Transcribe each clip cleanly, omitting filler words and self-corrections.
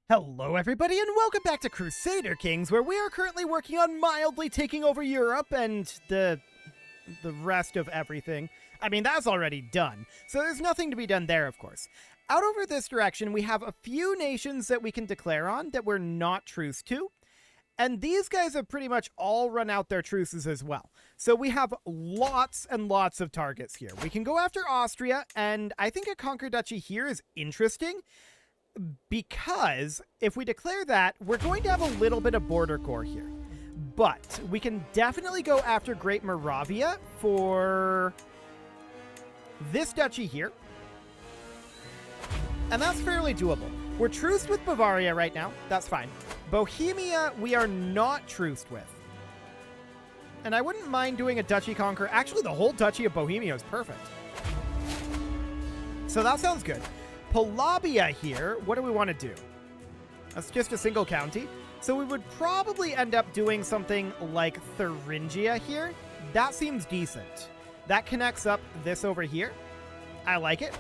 Hello everybody and welcome back to Crusader Kings, where we are currently working on mildly taking over Europe and the rest of everything. I mean, that's already done, so there's nothing to be done there, of course. Out over this direction, we have a few nations that we can declare on that we're not truce to, and these guys have pretty much all run out their truces as well. So we have lots and lots of targets here. We can go after Austria, and I think a conquer duchy here is interesting, because if we declare that, we're going to have a little bit of border core here. But we can definitely go after Great Moravia for this duchy here. And that's fairly doable. We're truced with Bavaria right now. That's fine. Bohemia, we are not truced with. And I wouldn't mind doing a duchy conquer. Actually, the whole duchy of Bohemia is perfect. So that sounds good. Polabia here, what do we want to do? That's just a single county. So we would probably end up doing something like Thuringia here. That seems decent. That connects up this over here. I like it.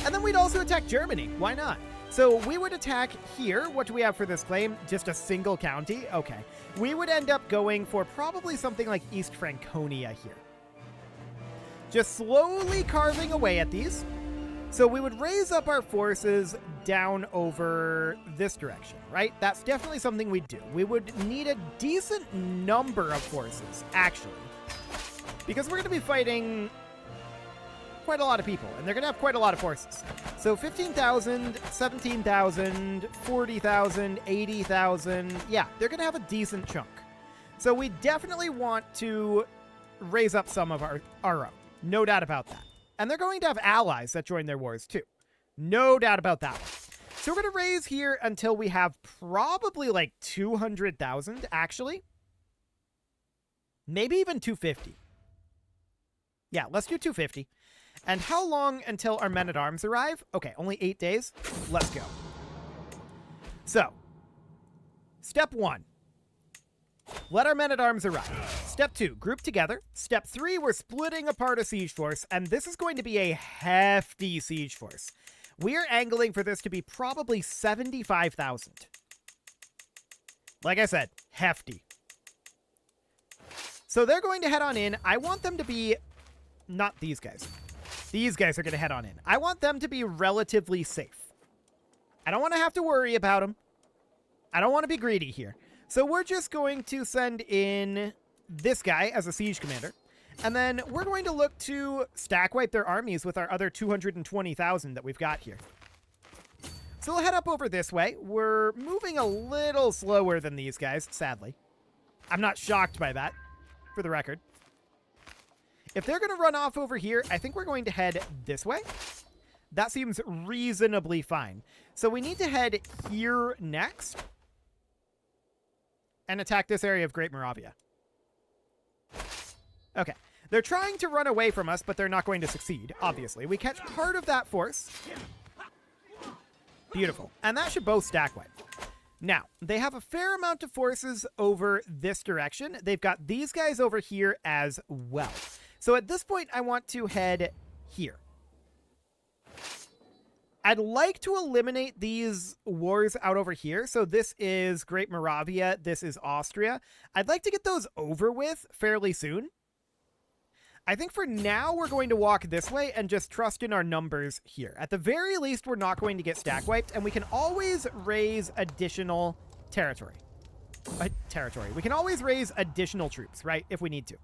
And then we'd also attack Germany. Why not? So we would attack here. What do we have for this claim? Just a single county? Okay. We would end up going for probably something like East Franconia here. Just slowly carving away at these. So we would raise up our forces down over this direction, right? That's definitely something we'd do. We would need a decent number of forces, actually. Because we're going to be fighting quite a lot of people, and they're going to have quite a lot of forces. So 15,000, 17,000, 40,000, 80,000. Yeah, they're going to have a decent chunk. So we definitely want to raise up some of our own. No doubt about that. And they're going to have allies that join their wars, too. No doubt about that one. So we're going to raise here until we have probably like 200,000, actually. Maybe even 250. Yeah, let's do 250. And how long until our men-at-arms arrive? Okay, only 8 days. Let's go. So, step 1. Let our men-at-arms arrive. Step 2, group together. Step 3, we're splitting apart a siege force, and this is going to be a hefty siege force. We are angling for this to be probably 75,000. Like I said, hefty. So they're going to head on in. I want them to be... Not these guys. These guys are going to head on in. I want them to be relatively safe. I don't want to have to worry about them. I don't want to be greedy here. So we're just going to send in this guy as a siege commander. And then we're going to look to stack wipe their armies with our other 220,000 that we've got here. So we'll head up over this way. We're moving a little slower than these guys, sadly. I'm not shocked by that, for the record. If they're going to run off over here, I think we're going to head this way. That seems reasonably fine. So we need to head here next. And attack this area of Great Moravia. Okay. They're trying to run away from us, but they're not going to succeed, obviously. We catch part of that force. Beautiful. And that should both stack wipe. Now, they have a fair amount of forces over this direction. They've got these guys over here as well. So at this point, I want to head here. I'd like to eliminate these wars out over here. So this is Great Moravia. This is Austria. I'd like to get those over with fairly soon. I think for now, we're going to walk this way and just trust in our numbers here. At the very least, we're not going to get stack wiped, and we can always raise additional territory. We can always raise additional troops, right, if we need to.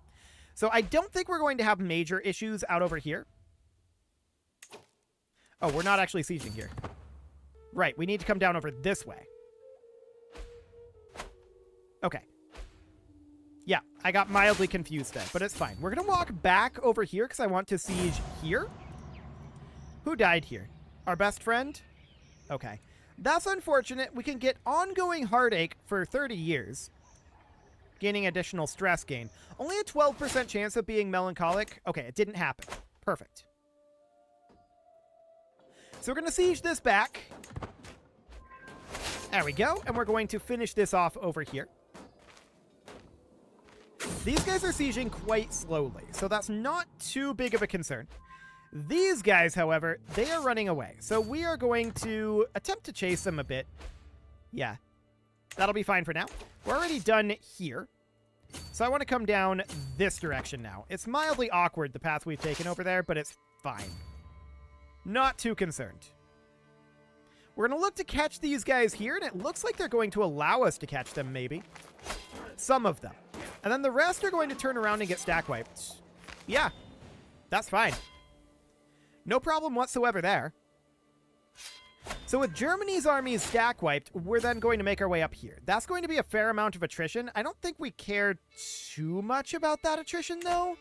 So I don't think we're going to have major issues out over here. Oh, we're not actually sieging here. Right, we need to come down over this way. Okay. Yeah, I got mildly confused then, but it's fine. We're going to walk back over here because I want to siege here. Who died here? Our best friend? Okay. That's unfortunate. We can get ongoing heartache for 30 years. Gaining additional stress gain. Only a 12% chance of being melancholic. Okay, it didn't happen. Perfect. So we're going to siege this back. There we go. And we're going to finish this off over here. These guys are sieging quite slowly, so that's not too big of a concern. These guys, however, they are running away. So we are going to attempt to chase them a bit. Yeah. That'll be fine for now. We're already done here. So I want to come down this direction now. It's mildly awkward, the path we've taken over there, but it's fine. Not too concerned. We're going to look to catch these guys here, and it looks like they're going to allow us to catch them, maybe. Some of them. And then the rest are going to turn around and get stack wiped. Yeah, that's fine. No problem whatsoever there. So with Germany's armies stack wiped, we're then going to make our way up here. That's going to be a fair amount of attrition. I don't think we care too much about that attrition, though.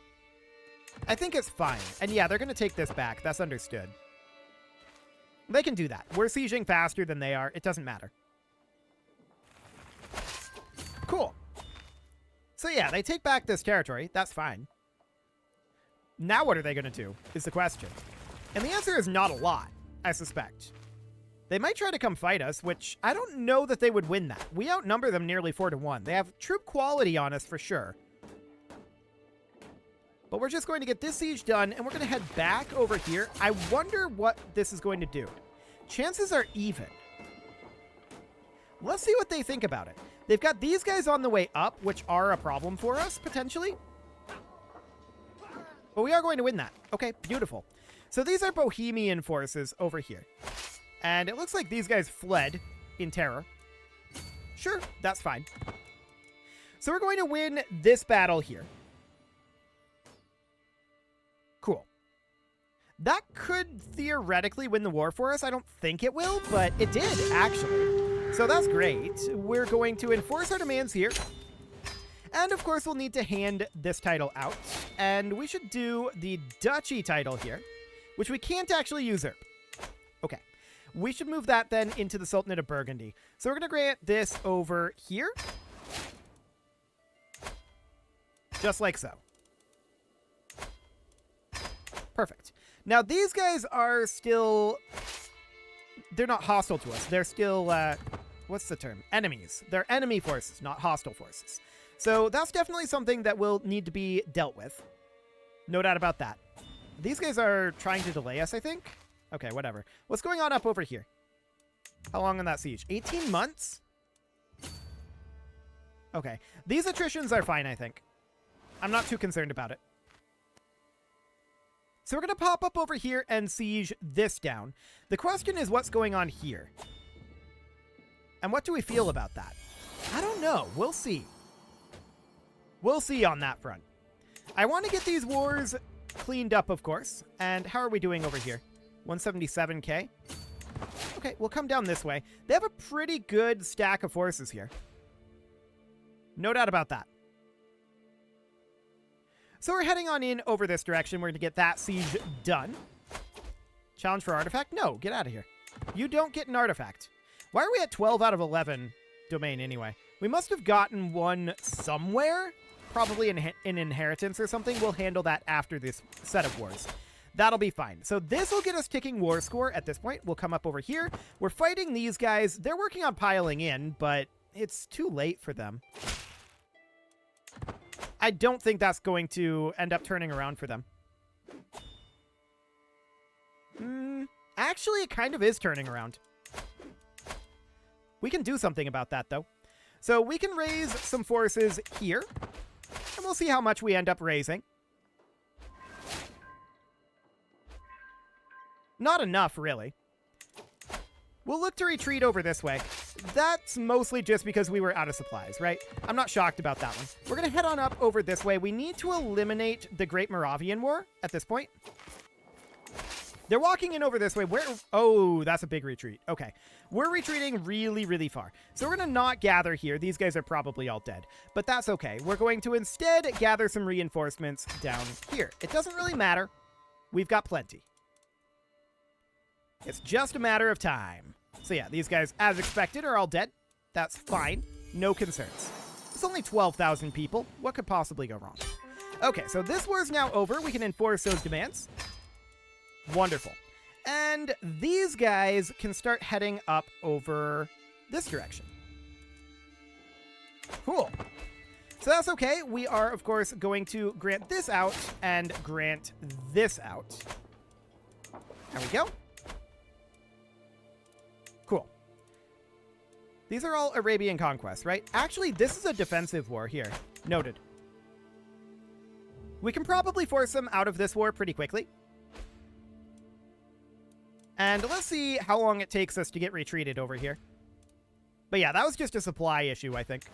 I think it's fine. And yeah, they're going to take this back. That's understood. They can do that. We're sieging faster than they are. It doesn't matter. Cool. So yeah, they take back this territory. That's fine. Now what are they going to do, is the question. And the answer is not a lot, I suspect. They might try to come fight us, which I don't know that they would win that. We outnumber them nearly 4-1. They have troop quality on us for sure. But we're just going to get this siege done, and we're going to head back over here. I wonder what this is going to do. Chances are even. Let's see what they think about it. They've got these guys on the way up, which are a problem for us, potentially. But we are going to win that. Okay, beautiful. So these are Bohemian forces over here. And it looks like these guys fled in terror. Sure, that's fine. So we're going to win this battle here. Cool. That could theoretically win the war for us. I don't think it will, but it did, actually. So that's great. We're going to enforce our demands here. And, of course, we'll need to hand this title out. And we should do the duchy title here, which we can't actually usurp. Okay. We should move that then into the Sultanate of Burgundy. So we're going to grant this over here. Just like so. Perfect. Now, these guys are still... They're not hostile to us. They're still... what's the term? Enemies. They're enemy forces, not hostile forces. So that's definitely something that will need to be dealt with. No doubt about that. These guys are trying to delay us, I think. Okay, whatever. What's going on up over here? How long on that siege? 18 months? Okay. These attritions are fine, I think. I'm not too concerned about it. So we're going to pop up over here and siege this down. The question is what's going on here? And what do we feel about that? I don't know. We'll see. We'll see on that front. I want to get these wars cleaned up, of course. And how are we doing over here? 177k. Okay, we'll come down this way. They have a pretty good stack of forces here. No doubt about that. So we're heading on in over this direction. We're going to get that siege done. Challenge for artifact? No, get out of here. You don't get an artifact. Why are we at 12 out of 11 domain anyway? We must have gotten one somewhere. Probably in inheritance or something. We'll handle that after this set of wars. That'll be fine. So this will get us ticking war score at this point. We'll come up over here. We're fighting these guys. They're working on piling in, but it's too late for them. I don't think that's going to end up turning around for them. Actually, it kind of is turning around. We can do something about that, though. So we can raise some forces here, and we'll see how much we end up raising. Not enough, really. We'll look to retreat over this way. That's mostly just because we were out of supplies, right? I'm not shocked about that one. We're going to head on up over this way. We need to eliminate the Great Moravian War at this point. They're walking in over this way. Where? Oh, that's a big retreat. Okay. We're retreating really, really far. So we're going to not gather here. These guys are probably all dead. But that's okay. We're going to instead gather some reinforcements down here. It doesn't really matter. We've got plenty. It's just a matter of time. So yeah, these guys, as expected, are all dead. That's fine. No concerns. It's only 12,000 people. What could possibly go wrong? Okay, so this war is now over. We can enforce those demands. Wonderful. And these guys can start heading up over this direction. Cool. So that's okay. We are, of course, going to grant this out and grant this out. There we go. Cool. These are all Arabian conquests, right? Actually, this is a defensive war here. Noted. We can probably force them out of this war pretty quickly. And let's see how long it takes us to get retreated over here. But yeah, that was just a supply issue, I think.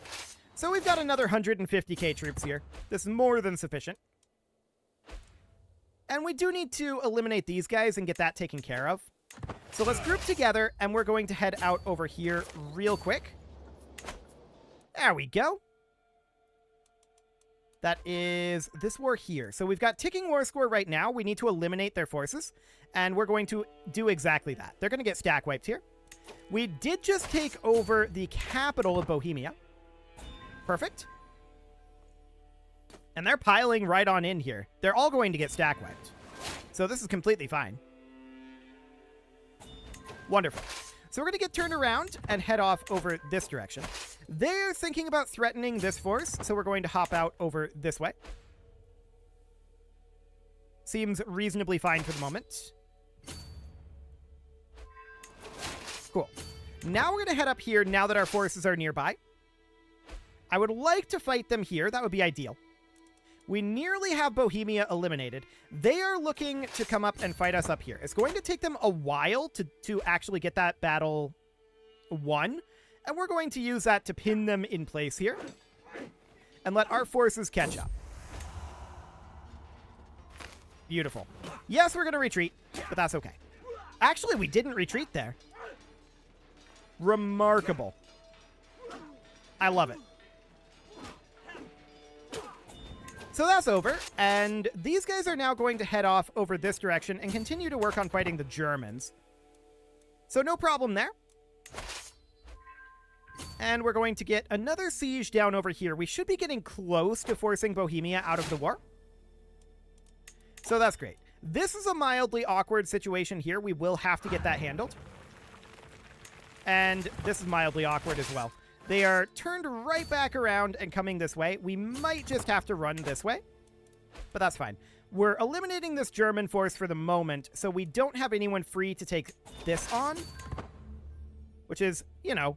So we've got another 150k troops here. This is more than sufficient. And we do need to eliminate these guys and get that taken care of. So let's group together, and we're going to head out over here real quick. There we go. That is this war here. So we've got ticking war score right now. We need to eliminate their forces, and we're going to do exactly that. They're going to get stack wiped here. We did just take over the capital of Bohemia. Perfect. And they're piling right on in here. They're all going to get stack wiped. So this is completely fine. Wonderful. So we're going to get turned around and head off over this direction. They're thinking about threatening this force, so we're going to hop out over this way. Seems reasonably fine for the moment. Cool. Now we're going to head up here now that our forces are nearby. I would like to fight them here. That would be ideal. We nearly have Bohemia eliminated. They are looking to come up and fight us up here. It's going to take them a while to actually get that battle won. And we're going to use that to pin them in place here. And let our forces catch up. Beautiful. Yes, we're going to retreat, but that's okay. Actually, we didn't retreat there. Remarkable. I love it. So that's over, and these guys are now going to head off over this direction and continue to work on fighting the Germans. So no problem there. And we're going to get another siege down over here. We should be getting close to forcing Bohemia out of the war. So that's great. This is a mildly awkward situation here. We will have to get that handled. And this is mildly awkward as well. They are turned right back around and coming this way. We might just have to run this way, but that's fine. We're eliminating this German force for the moment, so we don't have anyone free to take this on, which is, you know,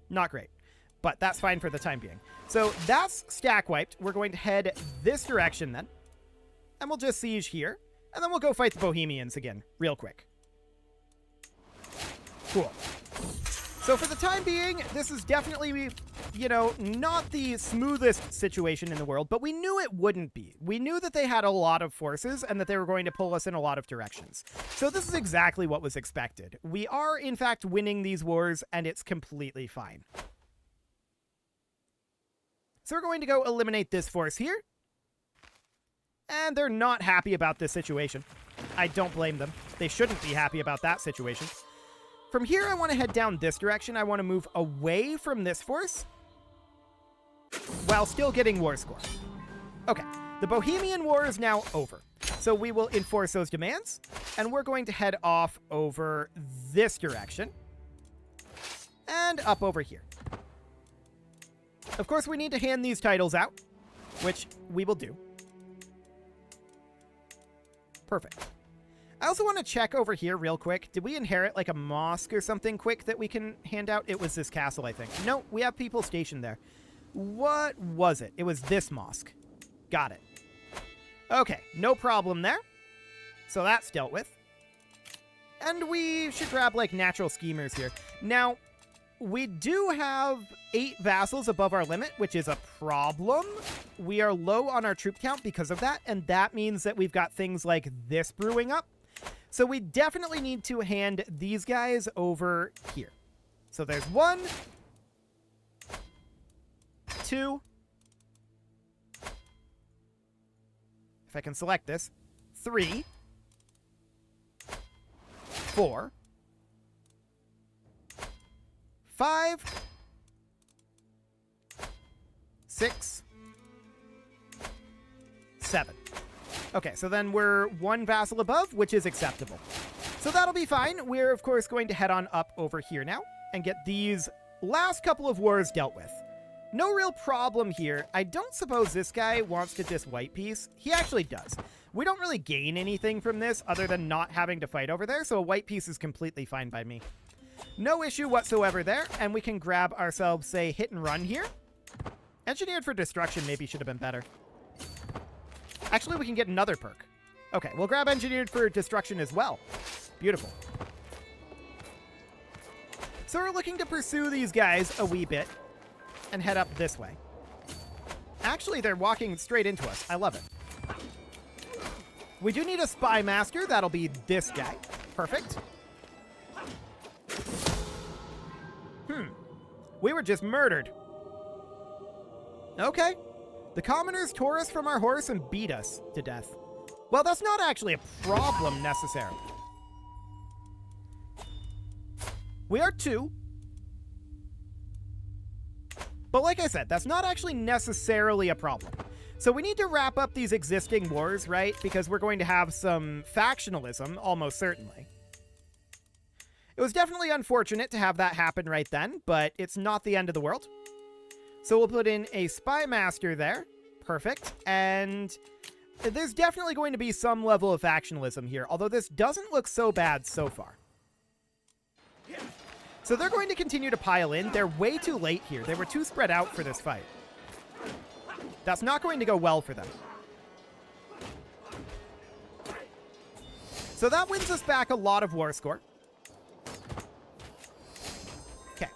not great, but that's fine for the time being. So that's stack wiped. We're going to head this direction then, and we'll just siege here, and then we'll go fight the Bohemians again real quick. Cool. So for the time being, this is definitely, you know, not the smoothest situation in the world, but we knew it wouldn't be. We knew that they had a lot of forces and that they were going to pull us in a lot of directions. So this is exactly what was expected. We are, in fact, winning these wars, and it's completely fine. So we're going to go eliminate this force here. And they're not happy about this situation. I don't blame them. They shouldn't be happy about that situation. From here, I want to head down this direction. I want to move away from this force while still getting war score. Okay, the Bohemian War is now over. So we will enforce those demands, and we're going to head off over this direction and up over here. Of course, we need to hand these titles out, which we will do. Perfect. I also want to check over here real quick. Did we inherit like a mosque or something quick that we can hand out? It was this castle, I think. No, we have people stationed there. What was it? It was this mosque. Got it. Okay, no problem there. So that's dealt with. And we should grab like natural schemers here. Now, we do have 8 vassals above our limit, which is a problem. We are low on our troop count because of that, and that means that we've got things like this brewing up. So we definitely need to hand these guys over here. So there's 1, 2. If I can select this, 3, 4, 5, 6, 7. Okay, so then we're 1 vassal above, which is acceptable. So that'll be fine. We're, of course, going to head on up over here now and get these last couple of wars dealt with. No real problem here. I don't suppose this guy wants to just white piece. He actually does. We don't really gain anything from this other than not having to fight over there, so a white piece is completely fine by me. No issue whatsoever there, and we can grab ourselves, say, hit and run here. Engineered for destruction maybe should have been better. Actually, we can get another perk. Okay, we'll grab engineered for destruction as well. Beautiful. So we're looking to pursue these guys a wee bit and head up this way. Actually, they're walking straight into us. I love it. We do need a spy master. That'll be this guy. Perfect. We were just murdered. Okay. The commoners tore us from our horse and beat us to death. Well, that's not actually a problem necessarily. We are 2. But like I said, that's not actually necessarily a problem. So we need to wrap up these existing wars, right? Because we're going to have some factionalism, almost certainly. It was definitely unfortunate to have that happen right then, but it's not the end of the world. So we'll put in a spy master there. Perfect. And there's definitely going to be some level of factionalism here, although this doesn't look so bad so far. So they're going to continue to pile in. They're way too late here. They were too spread out for this fight. That's not going to go well for them. So that wins us back a lot of war score. Okay.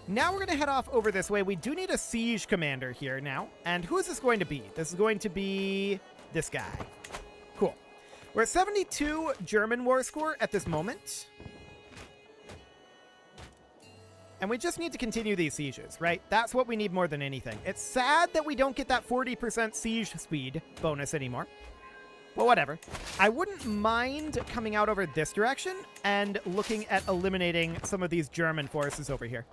Now we're going to head off over this way. We do need a siege commander here now. And who is this going to be? This is going to be this guy. Cool. We're at 72 German war score at this moment. And we just need to continue these sieges, right? That's what we need more than anything. It's sad that we don't get that 40% siege speed bonus anymore. Well, whatever. I wouldn't mind coming out over this direction and looking at eliminating some of these German forces over here.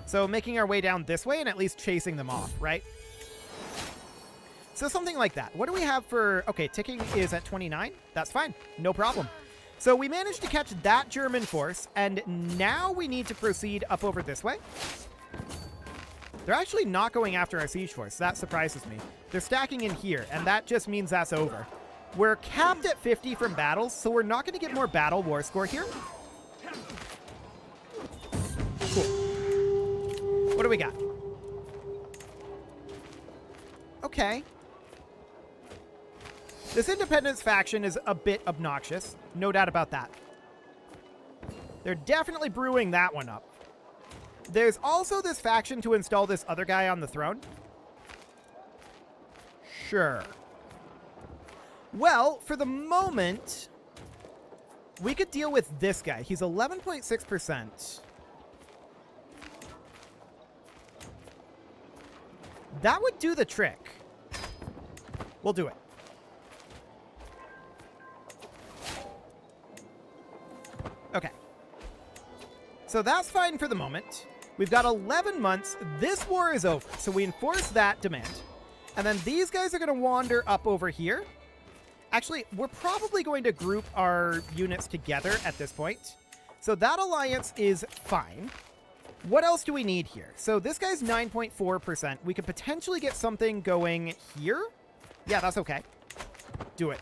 So making our way down this way and at least chasing them off, right? So something like that. What do we have for... Okay, ticking is at 29. That's fine. No problem. So we managed to catch that German force, and now we need to proceed up over this way. They're actually not going after our siege force. That surprises me. They're stacking in here, and that just means that's over. We're capped at 50 from battles, so we're not going to get more battle war score here. Cool. What do we got? Okay. This independence faction is a bit obnoxious. No doubt about that. They're definitely brewing that one up. There's also this faction to install this other guy on the throne. Sure. Well, for the moment, we could deal with this guy. He's 11.6%. That would do the trick. We'll do it. Okay. So that's fine for the moment. We've got 11 months. This war is over, so we enforce that demand. And then these guys are going to wander up over here. Actually, we're probably going to group our units together at this point. So that alliance is fine. What else do we need here? So this guy's 9.4%. We could potentially get something going here. Yeah, that's okay. Do it.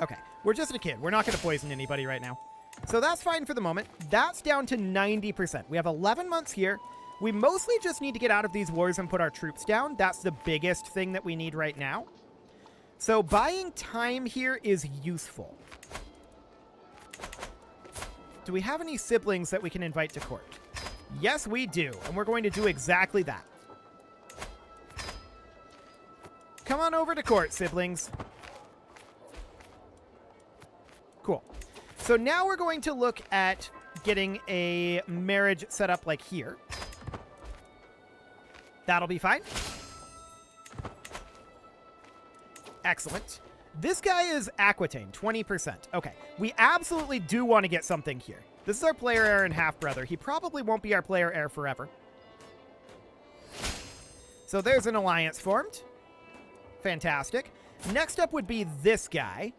Okay, we're just a kid. We're not going to poison anybody right now. So that's fine for the moment. That's down to 90%. We have 11 months here. We mostly just need to get out of these wars and put our troops down. That's the biggest thing that we need right now. So buying time here is useful. Do we have any siblings that we can invite to court? Yes, we do. And we're going to do exactly that. Come on over to court, siblings. Cool. So now we're going to look at getting a marriage set up like here. That'll be fine. Excellent. This guy is Aquitaine, 20%. Okay, we absolutely do want to get something here. This is our player heir and half-brother. He probably won't be our player heir forever. So there's an alliance formed. Fantastic. Next up would be this guy,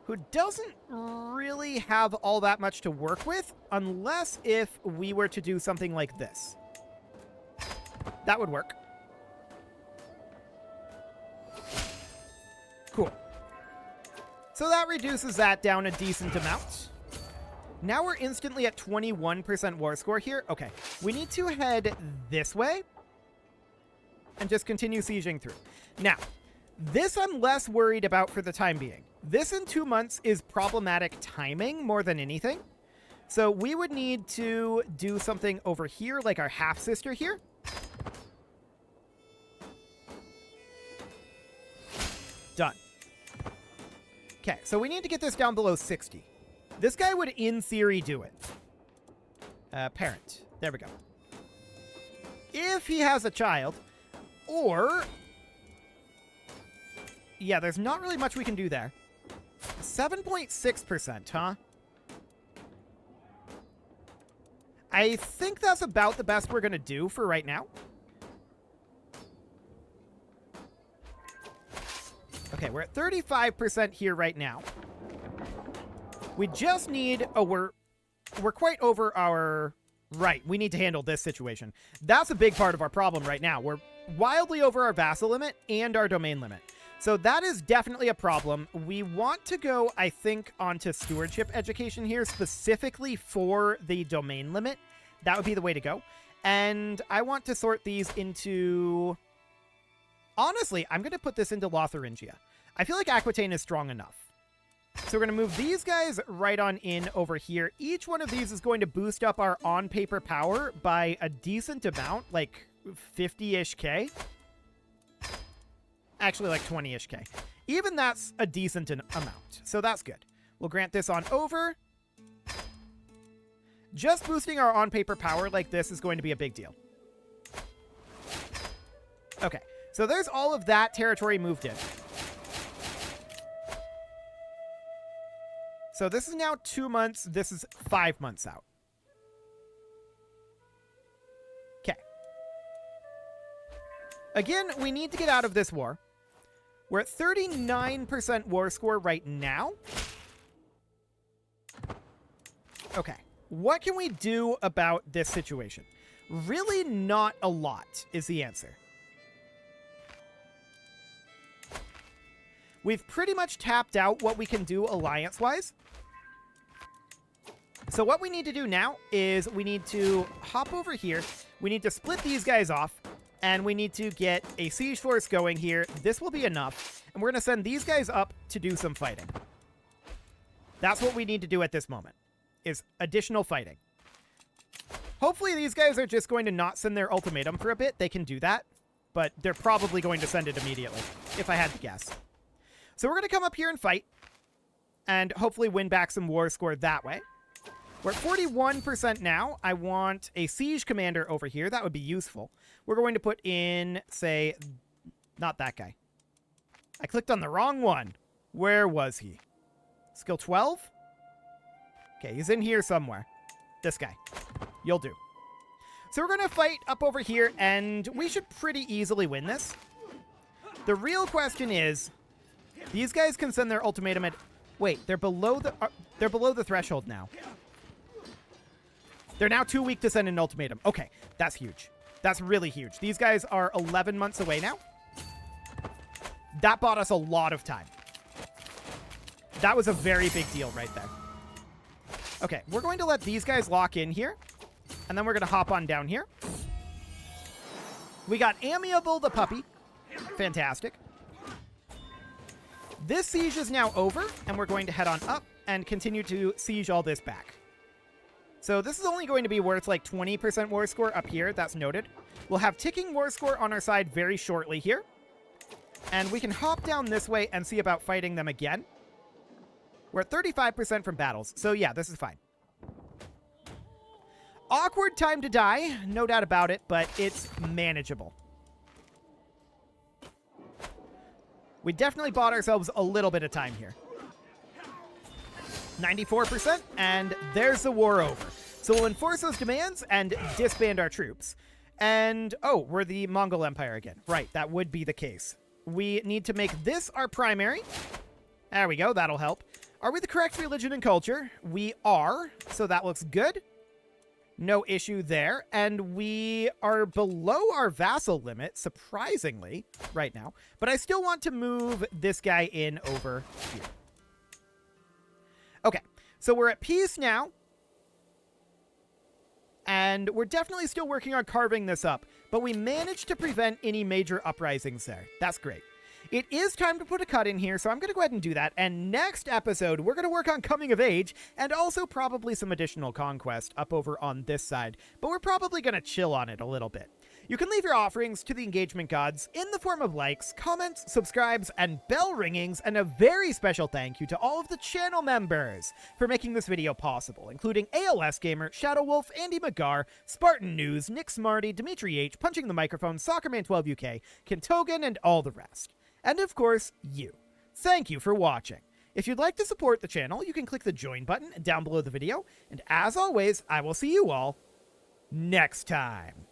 who doesn't really have all that much to work with, unless if we were to do something like this. That would work. Cool. So that reduces that down a decent amount. Now we're instantly at 21% war score here. Okay, we need to head this way and just continue sieging through. Now, this I'm less worried about for the time being. This in 2 months is problematic timing more than anything. So we would need to do something over here, like our half-sister here. Done. Okay, so we need to get this down below 60. This guy would, in theory, do it. Parent. There we go. If he has a child, or... yeah, there's not really much we can do there. 7.6%, huh? I think that's about the best we're going to do for right now. Okay, we're at 35% here right now. We just need... oh, we're quite over our... right, we need to handle this situation. That's a big part of our problem right now. We're wildly over our vassal limit and our domain limit. So that is definitely a problem. We want to go, I think, onto stewardship education here, specifically for the domain limit. That would be the way to go. And I want to sort these into... honestly, I'm going to put this into Lotharingia. I feel like Aquitaine is strong enough. So we're going to move these guys right on in over here. Each one of these is going to boost up our on-paper power by a decent amount, like 50-ish K. Actually, like 20-ish K. Even that's a decent amount, so that's good. We'll grant this on over. Just boosting our on-paper power like this is going to be a big deal. Okay, so there's all of that territory moved in. So this is now 2 months. This is 5 months out. Okay. Again, we need to get out of this war. We're at 39% war score right now. Okay. What can we do about this situation? Really not a lot is the answer. We've pretty much tapped out what we can do alliance-wise. So what we need to do now is we need to hop over here. We need to split these guys off. And we need to get a siege force going here. This will be enough. And we're going to send these guys up to do some fighting. That's what we need to do at this moment, is additional fighting. Hopefully these guys are just going to not send their ultimatum for a bit. They can do that. But they're probably going to send it immediately, if I had to guess. So we're going to come up here and fight. And hopefully win back some war score that way. We're at 41% now. I want a siege commander over here. That would be useful. We're going to put in, say, not that guy. I clicked on the wrong one. Where was he? Skill 12? Okay, he's in here somewhere. This guy. You'll do. So we're going to fight up over here, and we should pretty easily win this. The real question is, these guys can send their ultimatum at... wait, they're below the threshold now. They're now too weak to send an ultimatum. Okay, that's huge. That's really huge. These guys are 11 months away now. That bought us a lot of time. That was a very big deal right there. Okay, we're going to let these guys lock in here. And then we're going to hop on down here. We got Amiable the puppy. Fantastic. This siege is now over, and we're going to head on up and continue to siege all this back. So this is only going to be worth like 20% war score up here. That's noted. We'll have ticking war score on our side very shortly here. And we can hop down this way and see about fighting them again. We're at 35% from battles. So yeah, this is fine. Awkward time to die. No doubt about it, but it's manageable. We definitely bought ourselves a little bit of time here. 94%, and there's the war over. So we'll enforce those demands and disband our troops. And, oh, we're the Mongol Empire again. Right, that would be the case. We need to make this our primary. There we go, that'll help. Are we the correct religion and culture? We are, so that looks good. No issue there. And we are below our vassal limit, surprisingly, right now. But I still want to move this guy in over here. Okay, so we're at peace now. And we're definitely still working on carving this up, but we managed to prevent any major uprisings there. That's great. It is time to put a cut in here, so I'm going to go ahead and do that. And next episode, we're going to work on coming of age and also probably some additional conquest up over on this side. But we're probably going to chill on it a little bit. You can leave your offerings to the engagement gods in the form of likes, comments, subscribes, and bell ringings, and a very special thank you to all of the channel members for making this video possible, including ALS Gamer, Shadow Wolf, Andy McGar, Spartan News, Nick Smarty, Dimitri H, Punching the Microphone, Soccerman12UK, Kentogan, and all the rest. And of course, you. Thank you for watching. If you'd like to support the channel, you can click the join button down below the video, and as always, I will see you all next time.